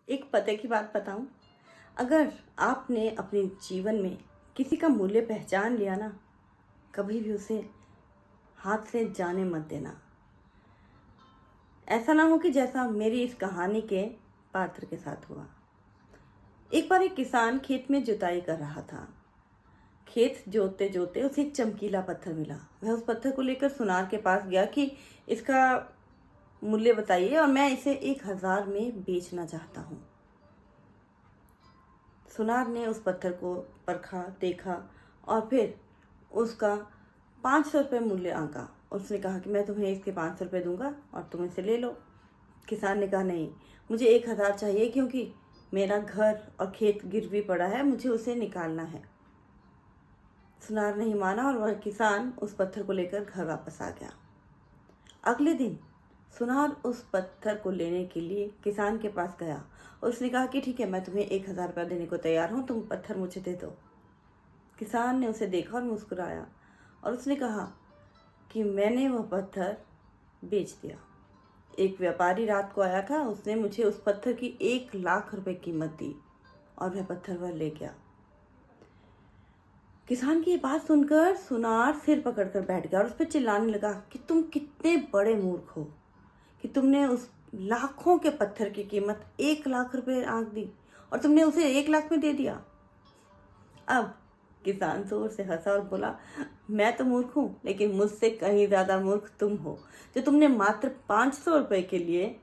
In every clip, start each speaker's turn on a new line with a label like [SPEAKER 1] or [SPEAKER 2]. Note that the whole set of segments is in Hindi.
[SPEAKER 1] एक पते की बात बताऊं। अगर आपने अपने जीवन में किसी का मूल्य पहचान लिया ना, कभी भी उसे हाथ से जाने मत देना। ऐसा ना हो कि जैसा मेरी इस कहानी के पात्र के साथ हुआ। एक बार एक किसान खेत में जुताई कर रहा था। खेत जोतते जोतते उसे एक चमकीला पत्थर मिला। वह उस पत्थर को लेकर सुनार के पास गया कि इसका मूल्य बताइए और मैं इसे 1,000 में बेचना चाहता हूँ। सुनार ने उस पत्थर को परखा, देखा और फिर उसका 500 रुपये मूल्य आंका। उसने कहा कि मैं तुम्हें इसके 500 रुपये दूंगा और तुम इसे ले लो। किसान ने कहा नहीं, मुझे 1,000 चाहिए क्योंकि मेरा घर और खेत गिरवी पड़ा है, मुझे उसे निकालना है। सुनार नहीं माना और वह किसान उस पत्थर को लेकर घर वापस आ गया। अगले दिन सुनार उस पत्थर को लेने के लिए किसान के पास गया और उसने कहा कि ठीक है, मैं तुम्हें 1,000 रुपया देने को तैयार हूँ, तुम पत्थर मुझे दे दो। किसान ने उसे देखा और मुस्कुराया और उसने कहा कि मैंने वह पत्थर बेच दिया। एक व्यापारी रात को आया था, उसने मुझे उस पत्थर की 1,00,000 रुपए कीमत दी और वह पत्थर वह ले गया। किसान की ये बात सुनकर सुनार सिर पकड़कर बैठ गया और उस पर चिल्लाने लगा कि तुम कितने बड़े मूर्ख हो कि तुमने उस लाखों के पत्थर की कीमत 1,00,000 रुपए आंक दी और तुमने उसे 1,00,000 में दे दिया। अब किसान जोर से हंसा और बोला, मैं तो मूर्ख हूँ, लेकिन मुझसे कहीं ज्यादा मूर्ख तुम हो जो तुमने मात्र 500 रुपए के लिए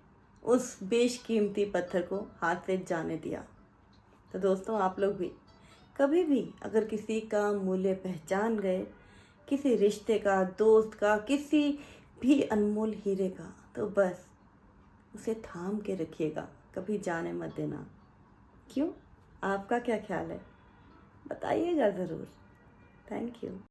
[SPEAKER 1] उस बेशकीमती पत्थर को हाथ से जाने दिया। तो दोस्तों, आप लोग भी कभी भी अगर किसी का मूल्य पहचान गए, किसी रिश्ते का, दोस्त का, किसी भी अनमोल हीरे का, तो बस उसे थाम के रखिएगा, कभी जाने मत देना। क्यों? आपका क्या ख्याल है? बताइएगा ज़रूर। Thank you.